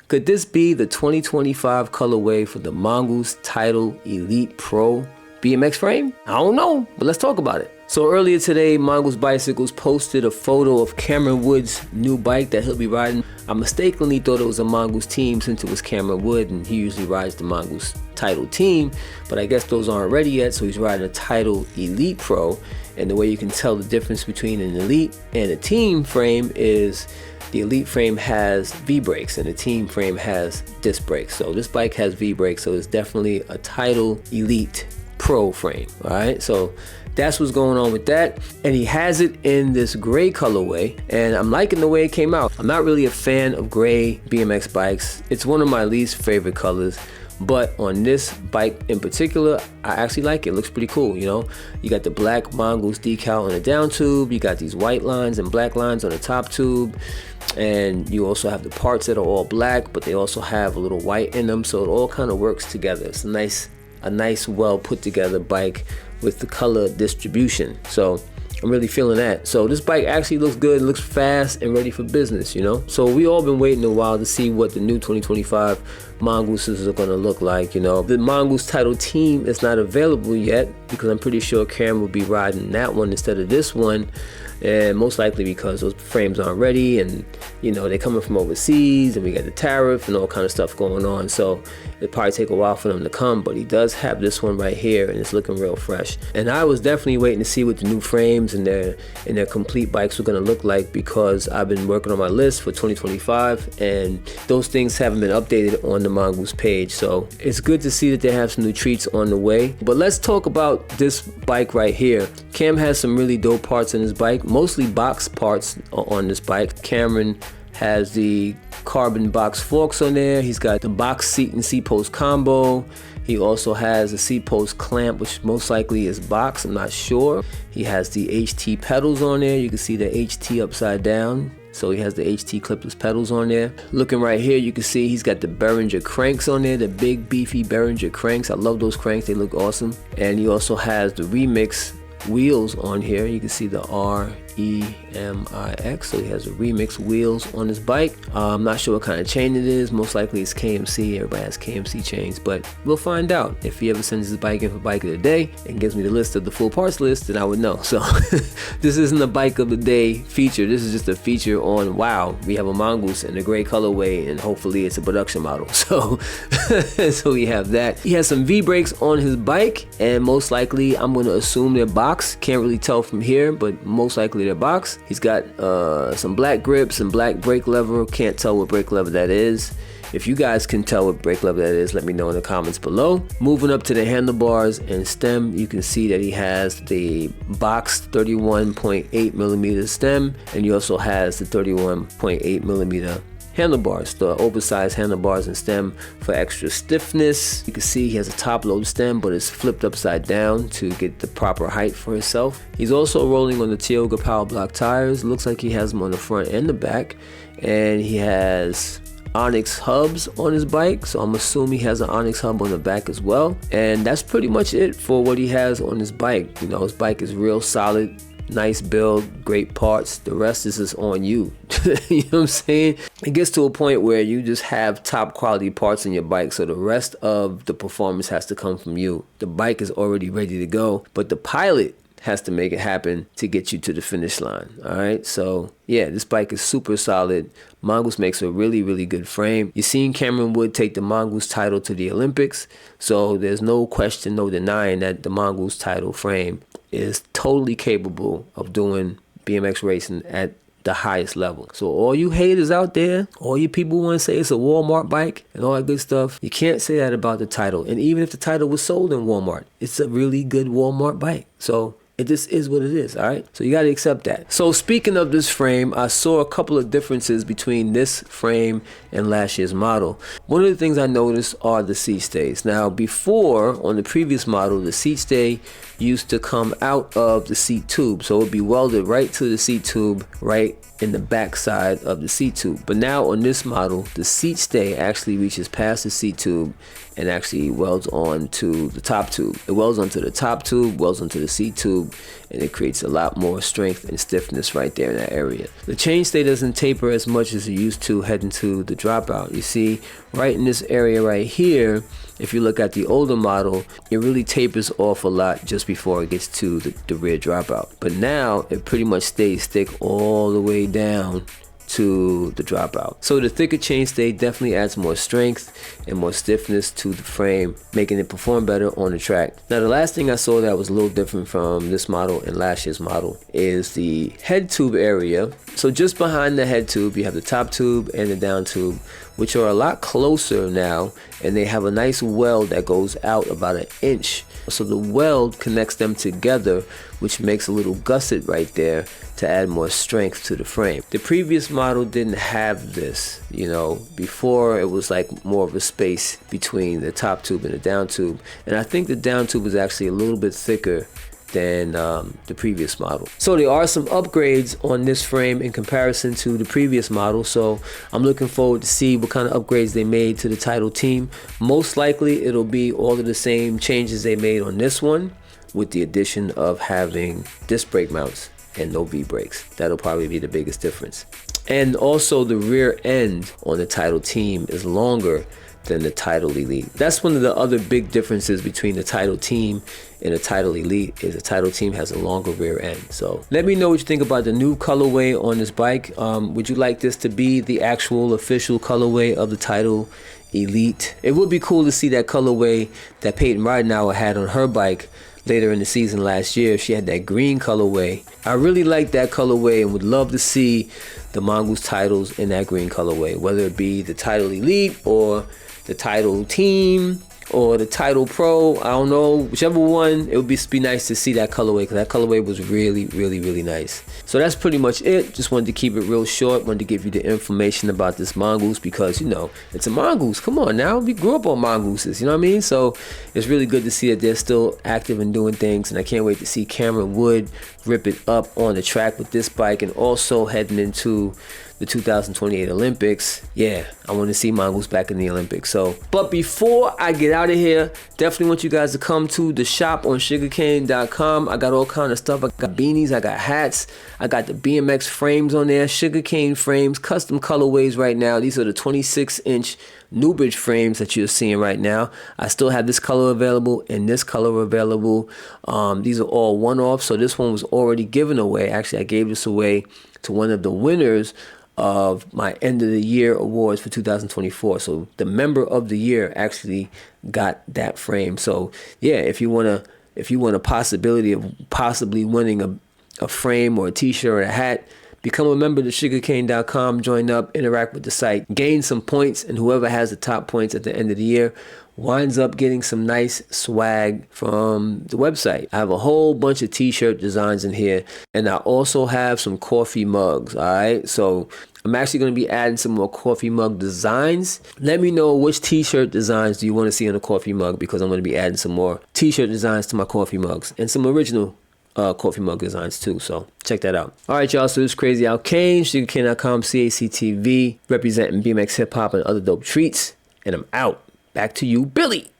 Could this be the 2025 colorway for the Mongoose Title Elite Pro BMX frame? I don't know, but let's talk about it. So earlier today, Mongoose Bicycles posted a photo of Cameron Wood's new bike that he'll be riding. I mistakenly thought it was a Mongoose Team since it was Cameron Wood, and he usually rides the Mongoose Title Team, but I guess those aren't ready yet, so he's riding a Title Elite Pro. And the way you can tell the difference between an Elite and a Team frame is the Elite frame has V-brakes and the Team frame has disc brakes. So this bike has V-brakes, so it's definitely a Title Elite Pro frame. All right, so that's what's going on with that. And he has it in this gray colorway, and I'm liking the way it came out. I'm not really a fan of gray BMX bikes. It's one of my least favorite colors, but on this bike in particular, I actually like it. It looks pretty cool, you know. You got the black Mongoose decal on the down tube, you got these white lines and black lines on the top tube, and you also have the parts that are all black, but they also have a little white in them, so it all kind of works together. It's a nice well put together bike with the color distribution. So I'm really feeling that. So this bike actually looks good, looks fast and ready for business, you know. So we all been waiting a while to see what the new 2025 Mongooses are gonna look like, you know. The Mongoose Title Team is not available yet because I'm pretty sure Cam will be riding that one instead of this one, and most likely because those frames aren't ready, and you know, they're coming from overseas, and we got the tariff and all kind of stuff going on, so it'll probably take a while for them to come. But he does have this one right here, and it's looking real fresh. And I was definitely waiting to see what the new frames and their complete bikes were going to look like, because I've been working on my list for 2025, and those things haven't been updated on the Mongoose page. So it's good to see that they have some new treats on the way. But let's talk about this bike right here. Cam has some really dope parts in his bike, mostly box parts on this bike. Cameron has the carbon box forks on there. He's got the box seat and seat post combo. He also has a seat post clamp, which most likely is box, I'm not sure. He has the HT pedals on there. You can see the HT upside down. So he has the HT clipless pedals on there. Looking right here, you can see he's got the Beringer Cranks on there, the big beefy Beringer Cranks. I love those cranks, they look awesome. And he also has the Remix wheels on here. You can see the REMIX, so he has the Remix wheels on his bike. I'm not sure what kind of chain it is. Most likely it's KMC. Everybody has KMC chains, but we'll find out. If he ever sends his bike in for bike of the day and gives me the list of the full parts list, then I would know. So this isn't a bike of the day feature. This is just a feature on, wow, we have a Mongoose in a gray colorway, and hopefully it's a production model. So so we have that. He has some V-brakes on his bike, and most likely I'm going to assume they're box. Can't really tell from here, but most likely they're box. He's got some black grips and black brake lever. Can't tell what brake lever that is. If you guys can tell what brake lever that is, let me know in the comments below. Moving up to the handlebars and stem, you can see that he has the box 31.8 millimeter stem, and he also has the 31.8 millimeter handlebars, the oversized handlebars and stem for extra stiffness. You can see he has a top load stem, but it's flipped upside down to get the proper height for himself. He's also rolling on the Tioga Powerblock tires. Looks like he has them on the front and the back, and he has Onyx hubs on his bike, so I'm assuming he has an Onyx hub on the back as well. And that's pretty much it for what he has on his bike. You know, his bike is real solid, nice build, great parts. The rest is just on you. You know what I'm saying? It gets to a point where you just have top quality parts in your bike, so the rest of the performance has to come from you. The bike is already ready to go, but the pilot has to make it happen to get you to the finish line. All right, so yeah, this bike is super solid. Mongoose makes a really, really good frame. You've seen Cameron Wood take the Mongoose title to the Olympics, so there's no question, no denying that the Mongoose title frame is totally capable of doing BMX racing at the highest level. So all you haters out there, all you people who want to say it's a Walmart bike and all that good stuff, you can't say that about the title. And even if the title was sold in Walmart, it's a really good Walmart bike. So it just is what it is, all right? So you got to accept that. So speaking of this frame, I saw a couple of differences between this frame and last year's model. One of the things I noticed are the seat stays. Now, before, on the previous model, the seat stay used to come out of the seat tube. So it would be welded right to the seat tube, right in the back side of the seat tube. But now on this model, the seat stay actually reaches past the seat tube and actually welds on to the top tube. It welds onto the top tube, welds onto the seat tube, and it creates a lot more strength and stiffness right there in that area. The chainstay doesn't taper as much as it used to heading to the dropout. You see, right in this area right here, if you look at the older model, it really tapers off a lot just before it gets to the rear dropout. But now it pretty much stays thick all the way down to the dropout. So the thicker chainstay definitely adds more strength and more stiffness to the frame, making it perform better on the track. Now the last thing I saw that was a little different from this model and last year's model is the head tube area. So just behind the head tube, you have the top tube and the down tube, which are a lot closer now, and they have a nice weld that goes out about 1 inch. So the weld connects them together, which makes a little gusset right there to add more strength to the frame. The previous model didn't have this, you know. Before it was like more of a space between the top tube and the down tube, and I think the down tube was actually a little bit thicker than the previous model. So there are some upgrades on this frame in comparison to the previous model, so I'm looking forward to see what kind of upgrades they made to the Title Team. Most likely it'll be all of the same changes they made on this one, with the addition of having disc brake mounts and no V-brakes. That'll probably be the biggest difference. And also the rear end on the Title Team is longer than the Title Elite. That's one of the other big differences between the Title Team and the Title Elite, is the Title Team has a longer rear end. So let me know what you think about the new colorway on this bike. Would you like this to be the actual official colorway of the Title Elite? It would be cool to see that colorway that Peyton Ridenauer had on her bike later in the season last year. She had that green colorway. I really like that colorway and would love to see the Mongoose titles in that green colorway, whether it be the Title Elite or the Title Team or the Title Pro. I don't know, whichever one. It would be nice to see that colorway, because that colorway was really nice. So that's pretty much it. Just wanted to keep it real short. Wanted to give you the information about this Mongoose, because, you know, it's a Mongoose. Come on now, we grew up on Mongooses, you know what I mean? So it's really good to see that they're still active and doing things, and I can't wait to see Cameron Wood rip it up on the track with this bike, and also heading into the 2028 Olympics. Yeah, I want to see Mongoose back in the Olympics. So, but before I get out of here, definitely want you guys to come to the shop on SUGARCAYNE.com. I got all kind of stuff. I got beanies, I got hats, I got the BMX frames on there, SUGARCAYNE frames, custom colorways right now. These are the 26-inch Newbridge frames that you're seeing right now. I still have this color available and this color available. These are all one-off, so this one was already given away. Actually, I gave this away to one of the winners of my end of the year awards for 2024. So the member of the year actually got that frame. So yeah, if you want a possibility of possibly winning a frame or a t-shirt or a hat, become a member of SUGARCAYNE.com, join up, interact with the site, gain some points, and whoever has the top points at the end of the year winds up getting some nice swag from the website. I have a whole bunch of t-shirt designs in here, and I also have some coffee mugs. All right, so I'm actually going to be adding some more coffee mug designs. Let me know which t-shirt designs do you want to see on a coffee mug, because I'm going to be adding some more t-shirt designs to my coffee mugs, and some original coffee mug designs too, so check that out. All right, y'all, so this is Crazy Al Kane, SUGARCAYNE.com, CACTV, representing BMX hip hop and other dope treats, and I'm out. Back to you, Billy.